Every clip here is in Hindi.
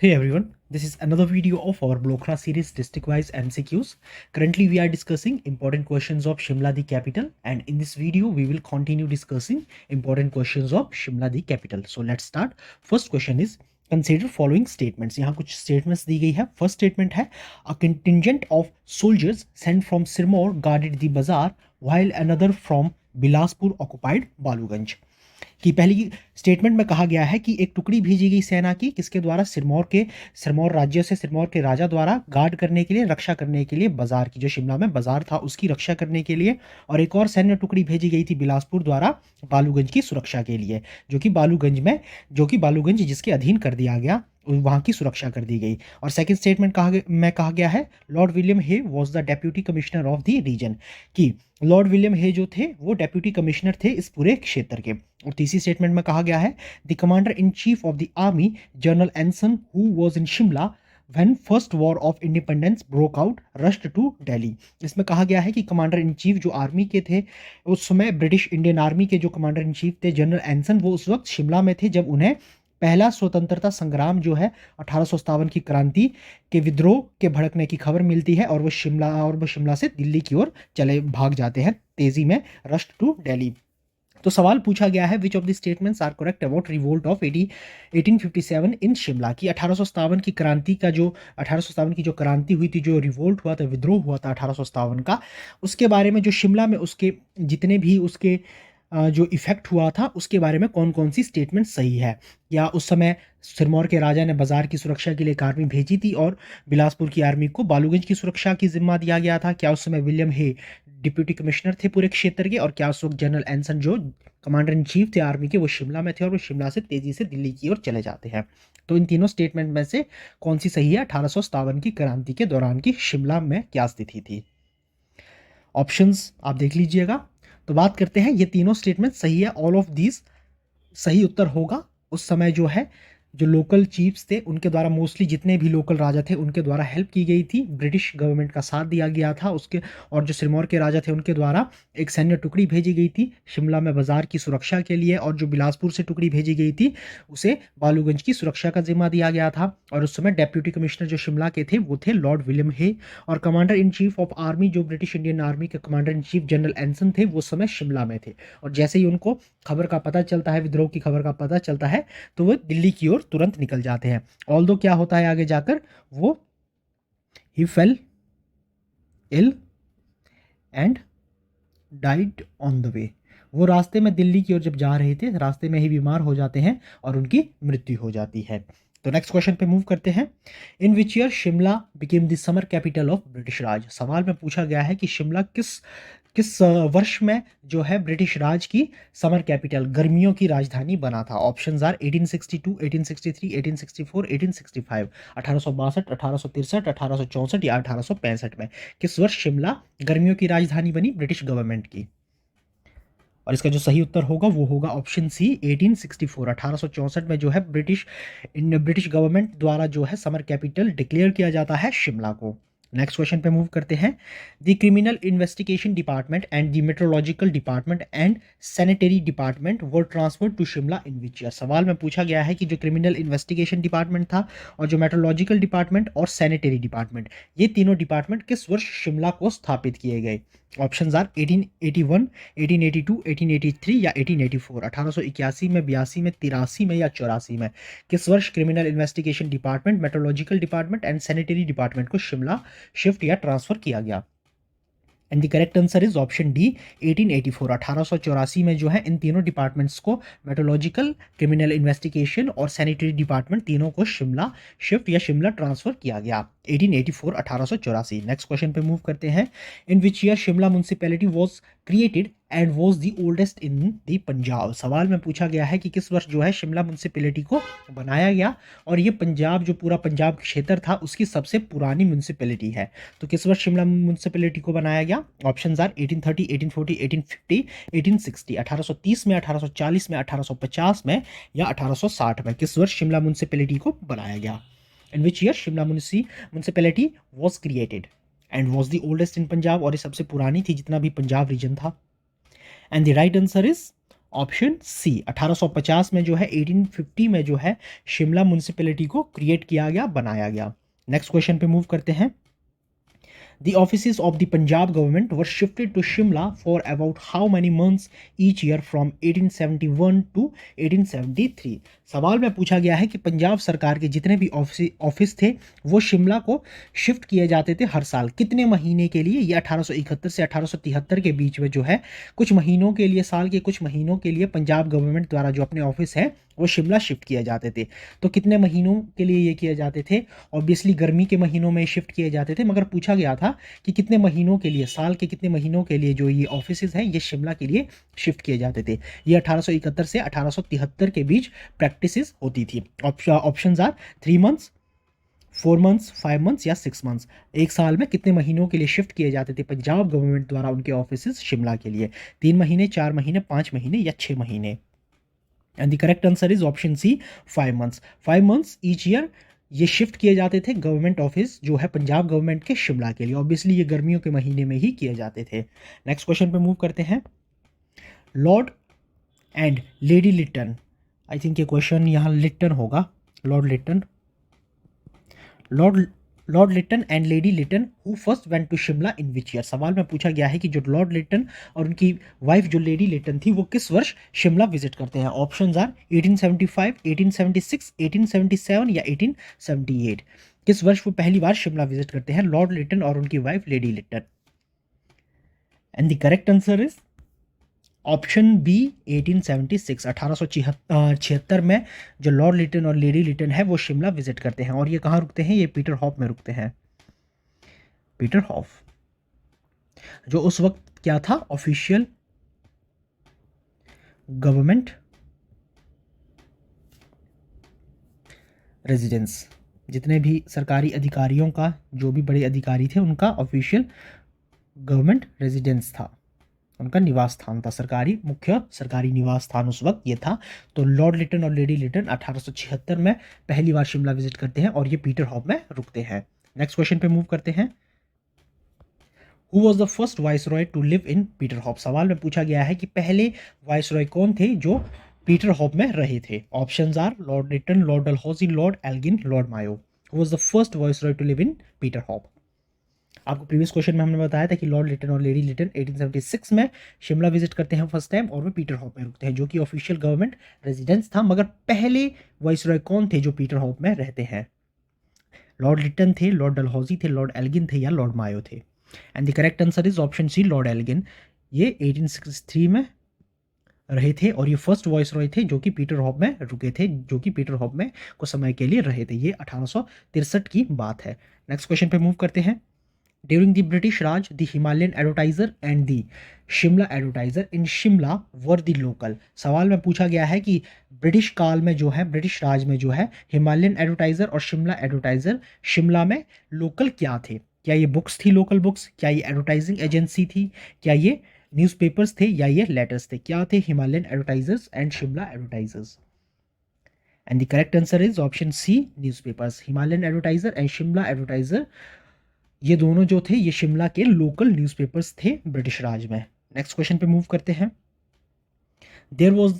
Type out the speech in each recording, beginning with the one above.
Hey everyone, this is another video of our Blokhara series district-wise MCQs. Currently we are discussing important questions of Shimla the capital, and in this video we will continue discussing important questions of Shimla the capital. So let's start. First question is consider following statements. यहाँ कुछ statements दी गई है. First statement है a contingent of soldiers sent from Sirmaur guarded the bazaar while another from Bilaspur occupied Baluganj. कि पहली स्टेटमेंट में कहा गया है कि एक टुकड़ी भेजी गई सेना की किसके द्वारा सिरमौर राज्य से सिरमौर के राजा द्वारा गार्ड करने के लिए, रक्षा करने के लिए बाजार की, जो शिमला में बाजार था उसकी रक्षा करने के लिए, और एक और सैन्य टुकड़ी भेजी गई थी बिलासपुर द्वारा बालूगंज की सुरक्षा के लिए, जो कि बालूगंज जिसके अधीन कर दिया गया, वहां की सुरक्षा कर दी गई। और सेकंड स्टेटमेंट कहा गया है lord William Hay was the deputy commissioner of the region, कि लॉर्ड विलियम हे जो थे वो डेप्यूटी कमिश्नर थे इस पूरे क्षेत्र के। और तीसरी स्टेटमेंट में कहा गया है the commander in chief of the army general Anson who was in Shimla when first war of independence broke out rushed to Delhi. इसमें कहा गया है कि कमांडर इन चीफ जो आर्मी के थे उस समय, ब्रिटिश इंडियन आर्मी के जो कमांडर इन चीफ थे जनरल एंसन, वो उस वक्त शिमला में थे जब उन्हें पहला स्वतंत्रता संग्राम जो है 1857 की क्रांति के विद्रोह के भड़कने की खबर मिलती है, और वो शिमला से दिल्ली की ओर भाग जाते हैं तेजी में, रश्ड टू दिल्ली। तो सवाल पूछा गया है which of the statements are correct about revolt of 1857 in Shimla, की 1857 की क्रांति का जो 1857 की जो क्रांति हुई थी, जो रिवोल्ट हुआ था, विद्रोह हुआ था 1857 का, उसके बारे में जो शिमला में उसके जितने भी उसके जो इफेक्ट हुआ था उसके बारे में कौन कौन सी स्टेटमेंट सही है। या उस समय सिरमौर के राजा ने बाजार की सुरक्षा के लिए एक आर्मी भेजी थी और बिलासपुर की आर्मी को बालूगंज की सुरक्षा की जिम्मा दिया गया था। क्या उस समय विलियम हे डिप्यूटी कमिश्नर थे पूरे क्षेत्र के, और क्या उस वक्त जनरल एंसन जो कमांडर इन चीफ थे आर्मी के वो शिमला में थे और वो शिमला से तेजी से दिल्ली की ओर चले जाते हैं। तो इन तीनों स्टेटमेंट में से कौन सी सही है 1857 की क्रांति के दौरान की शिमला में क्या स्थिति थी। ऑप्शंस आप देख लीजिएगा। तो बात करते हैं, ये तीनों स्टेटमेंट सही है, ऑल ऑफ दीज सही उत्तर होगा। उस समय जो है जो लोकल चीफ्स थे उनके द्वारा, मोस्टली जितने भी लोकल राजा थे उनके द्वारा हेल्प की गई थी, ब्रिटिश गवर्नमेंट का साथ दिया गया था उसके, और जो सिरमौर के राजा थे उनके द्वारा एक सैन्य टुकड़ी भेजी गई थी शिमला में बाजार की सुरक्षा के लिए, और जो बिलासपुर से टुकड़ी भेजी गई थी उसे बालूगंज की सुरक्षा का जिम्मा दिया गया था। और उस समय डेप्यूटी कमिश्नर जो शिमला के थे वो थे लॉर्ड विलियम हे, और commander in chief of army जो ब्रिटिश इंडियन आर्मी के कमांडर इन चीफ जनरल एंसन थे वो समय शिमला में थे। और जैसे ही उनको खबर का पता चलता है, विद्रोह की खबर का पता चलता है, तो वो दिल्ली की ओर तुरंत निकल जाते हैं। ऑल्दो क्या होता है आगे जाकर, वो ही fell ill and died on the way, वो रास्ते में दिल्ली की ओर जब जा रहे थे रास्ते में ही बीमार हो जाते हैं और उनकी मृत्यु हो जाती है। तो नेक्स्ट क्वेश्चन पे मूव करते हैं। In which year Shimla became the summer capital of British Raj. सवाल में पूछा गया है कि शिमला किस किस वर्ष में जो है ब्रिटिश राज की समर कैपिटल, गर्मियों की राजधानी बना था। ऑप्शंस आर 1862, 1863, 1864, 1865, 1862, 1863, 1864 या 1865 में किस वर्ष शिमला गर्मियों की राजधानी बनी ब्रिटिश गवर्नमेंट की। और इसका जो सही उत्तर होगा वो होगा ऑप्शन सी 1864। 1864 में जो है ब्रिटिश गवर्नमेंट द्वारा जो है समर कैपिटल डिक्लेयर किया जाता है शिमला को। नेक्स्ट क्वेश्चन पे मूव करते हैं। The criminal investigation department and the meteorological department and sanitary department were transferred to Shimla in which year. सवाल में पूछा गया है कि जो क्रिमिनल इन्वेस्टिगेशन डिपार्टमेंट था और जो मेट्रोलॉजिकल डिपार्टमेंट और सैनिटरी डिपार्टमेंट, ये तीनों डिपार्टमेंट किस वर्ष शिमला को स्थापित किए गए। ऑप्शंस आर 1881, 1882, 1883 या 1884। 1881 में, 82 में, 83 में या 84 में किस वर्ष criminal investigation department, meteorological department and sanitary department को शिमला शिफ्ट या ट्रांसफर किया गया। And the correct answer is option D 1884। 1884 में जो है इन तीनों डिपार्टमेंट्स को, मेट्रोलॉजिकल, क्रिमिनल इन्वेस्टिगेशन और सैनिटरी डिपार्टमेंट, तीनों को शिमला शिफ्ट या शिमला ट्रांसफर किया गया 1884, 1884। नेक्स्ट क्वेश्चन पे मूव करते हैं। In which year Shimla municipality was created and was the oldest in the Punjab. सवाल में पूछा गया है कि किस वर्ष जो है शिमला म्यूनिसिपैलिटी को बनाया गया, और ये पंजाब, जो पूरा पंजाब क्षेत्र था उसकी सबसे पुरानी म्यूनिसिपैलिटी है। तो किस वर्ष शिमला म्यूनिसिपैलिटी को बनाया गया। Options are 1830, 1840, 1850, 1860। 1830 में, 1840 में, 1850 में या 1860 में किस वर्ष शिमला म्यूनिसिपैलिटी को बनाया गया। In which year Shimla municipality was created and was the oldest in Punjab, और ये सबसे पुरानी थी जितना भी पंजाब रीजन था। And the right answer is option C 1850 में जो है 1850 में जो है शिमला म्यूनिसिपैलिटी को क्रिएट किया गया, बनाया गया। नेक्स्ट क्वेश्चन पे मूव करते हैं। The offices of the Punjab government were shifted to Shimla for about how many months each year from 1871 to 1873? सवाल में पूछा गया है कि पंजाब सरकार के जितने भी ऑफिस थे वो शिमला को शिफ्ट किए जाते थे हर साल, कितने महीने के लिए? ये 1871 से 1873 के बीच में जो है कुछ महीनों के लिए, साल के कुछ महीनों के लिए पंजाब गवर्नमेंट द्वारा जो अपने ऑफिस है वो शिमला शिफ्ट किए जाते थे। तो कितने महीनों के लिए ये किए जाते थे? ऑब्वियसली गर्मी के महीनों में शिफ्ट किए जाते थे, मगर पूछा गया था कि कितने महीनों के लिए, साल के कितने महीनों के लिए जो ये ऑफिसेज हैं ये शिमला के लिए शिफ्ट किए जाते थे। ये 1871 से 1873 के बीच प्रैक्टिसेस होती थी। Options are 3 months, 4 months, 5 months या 6 मंथ्स। एक साल में कितने महीनों के लिए शिफ्ट किए जाते थे पंजाब गवर्नमेंट द्वारा उनके ऑफिसेज शिमला के लिए? 3 महीने, 4 महीने, 5 महीने या 6 महीने? And the correct answer is option C 5 months. 5 months each year ये शिफ्ट किए जाते थे गवर्नमेंट ऑफिस जो है पंजाब गवर्नमेंट के शिमला के लिए। ऑब्वियसली ये गर्मियों के महीने में ही किए जाते थे। नेक्स्ट क्वेश्चन पे मूव करते हैं। Lord and lady Lytton, I think ये क्वेश्चन यहाँ लिटन होगा। Lord Lytton and lady Lytton who first went to Shimla in which year? सवाल में पूछा गया है कि जो लॉर्ड लिटन और उनकी वाइफ जो लेडी लिटन थी वो किस वर्ष शिमला विजिट करते हैं? ऑप्शंस आर 1875, 1876, 1877 या 1878। किस वर्ष वो पहली बार शिमला विजिट करते हैं लॉर्ड लिटन और उनकी wife lady Lytton? And the correct answer is option B 1876। 1876 में जो लॉर्ड लिटन और लेडी लिटन है वो शिमला विजिट करते हैं। और ये कहाँ रुकते हैं? ये पीटर हॉफ में रुकते हैं। पीटर हॉफ जो उस वक्त क्या था? Official government residence. जितने भी सरकारी अधिकारियों का, जो भी बड़े अधिकारी थे उनका ऑफिशियल गवर्नमेंट रेजिडेंस था, उनका निवास स्थान था, सरकारी मुख्य सरकारी निवास स्थान उस वक्त ये था। तो लॉर्ड लिटन और लेडी लिटन 1876 में पहली बार शिमला विजिट करते हैं और ये पीटर हॉफ में रुकते हैं। नेक्स्ट क्वेश्चन पे मूव करते हैं। Who was the first viceroy to live in Peterhof? सवाल में पूछा गया है कि पहले वाइसरॉय कौन थे जो पीटर हॉफ में रहे थे? Options are lord Lytton, lord Dalhousie, lord Elgin, lord Mayo. Who was the first viceroy to live in Peterhof? आपको प्रीवियस क्वेश्चन में हमने बताया था कि लॉर्ड लिटन और लेडी लिटन 1876 में शिमला विजिट करते हैं फर्स्ट टाइम और वे पीटर हॉफ में रुकते हैं जो कि ऑफिशियल गवर्नमेंट रेजिडेंस था। मगर पहले वाइसरॉय कौन थे जो पीटर हॉफ में रहते हैं? लॉर्ड लिटन थे, लॉर्ड डलहौजी थे, लॉर्ड एल्गिन थे या लॉर्ड मायो थे? And the correct answer is option C lord Elgin. ये 1863 में रहे थे और ये फर्स्ट वाइसरॉय थे जो कि पीटर हॉफ में रुके थे, जो कि पीटर हॉफ में कुछ समय के लिए रहे थे। ये 1863 की बात है। नेक्स्ट क्वेश्चन पे मूव करते हैं। During the British Raj, the Himalayan Advertiser and the Shimla Advertiser in Shimla were the local। सवाल में पूछा गया है कि ब्रिटिश काल में जो है, ब्रिटिश राज में जो है हिमालयन एडवर्टाइजर और शिमला एडवर्टाइजर शिमला में लोकल क्या थे? क्या ये बुक्स थी, लोकल बुक्स? क्या ये एडवर्टाइजिंग एजेंसी थी? क्या ये न्यूज़पेपर्स थे या ये लेटर्स थे? क्या थे Himalayan advertisers and Shimla advertisers? And the correct answer is option C newspapers. Himalayan advertiser and Shimla advertiser ये दोनों जो थे ये शिमला के लोकल न्यूज़पेपर्स थे ब्रिटिश राज में। नेक्स्ट क्वेश्चन पे मूव करते हैं। There was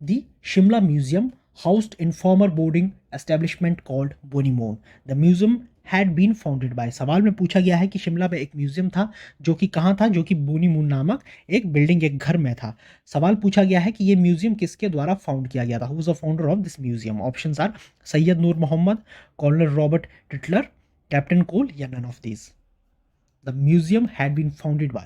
the Shimla museum housed in former boarding establishment called Bonnie Moon. The museum had been founded by. सवाल में पूछा गया है कि शिमला में एक म्यूजियम था जो कि कहाँ था? जो कि बोनीमून नामक एक बिल्डिंग, एक घर में था। सवाल पूछा गया है कि ये म्यूजियम किसके द्वारा फाउंड किया गया था? Who was the founder of this museum? Options are Syed Noor Mohammad, colonel Robert Tytler, Captain Cole या none of these? The museum had been founded by.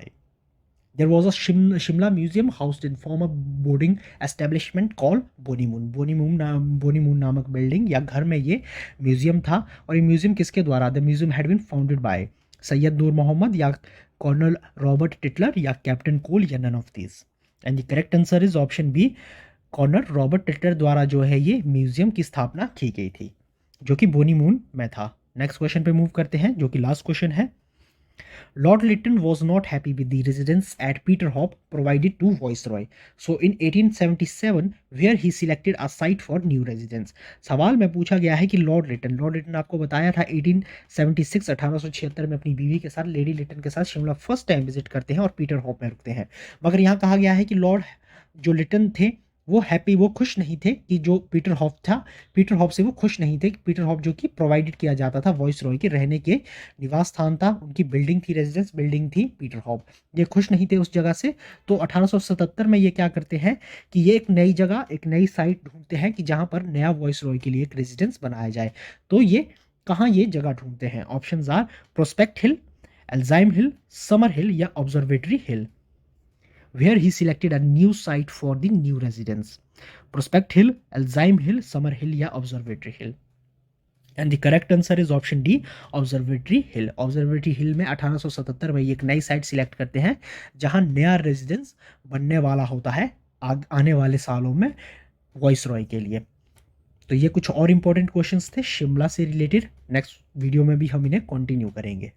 There was a Shimla museum housed in former boarding establishment called Bonnymoon. Bonnymoon नामक बिल्डिंग या घर में ये म्यूजियम था। और ये म्यूजियम किसके द्वारा? The museum had been founded by Syed Noor Mohammad या कर्नल रॉबर्ट टिटलर या कैप्टन कोल या none of this? And the correct answer is option B, colonel Robert Tytler द्वारा जो है ये म्यूजियम की स्थापना की गई थी जो कि बोनीमून में था। नेक्स्ट क्वेश्चन पे मूव करते हैं जो कि लास्ट क्वेश्चन है। Lord Lytton was not happy with the residence at Peterhof provided to viceroy, so in 1877 where he selected a site for new residence. सवाल में पूछा गया है कि लॉर्ड लिटन आपको बताया था 1876 1876 में अपनी बीवी के साथ, लेडी लिटन के साथ शिमला फर्स्ट टाइम विजिट करते हैं और पीटर हॉफ में रुकते हैं। मगर यहाँ कहा गया है कि लॉर्ड जो लिटन थे वो हैप्पी, वो खुश नहीं थे कि जो पीटर हॉफ था, पीटर हॉफ से वो खुश नहीं थे। पीटर हॉफ जो कि प्रोवाइडेड किया जाता था वॉइस रॉय के रहने के निवास स्थान था, उनकी बिल्डिंग थी, रेजिडेंस बिल्डिंग थी पीटर हॉफ, ये खुश नहीं थे उस जगह से। तो 1877 में ये क्या करते हैं कि ये एक नई जगह, एक नई साइट ढूंढते हैं कि जहां पर नया वॉइस रॉय के लिए एक रेजिडेंस बनाया जाए। तो ये कहाँ ये जगह ढूंढते हैं? Options are Prospect Hill, Elysium Hill, Summer Hill या Observatory Hill. Where he selected a new site for the new residence. Prospect Hill, Alzheimer Hill, Summer Hill या Observatory Hill. And the correct answer is option D, Observatory Hill. Observatory Hill में 1877 में एक नई साइट सिलेक्ट करते हैं जहां नया रेजिडेंस बनने वाला होता है आने वाले सालों में वॉइस रॉय के लिए। तो ये कुछ और इंपॉर्टेंट क्वेश्चंस थे शिमला से रिलेटेड। नेक्स्ट वीडियो में भी हम इन्हें कंटिन्यू करेंगे।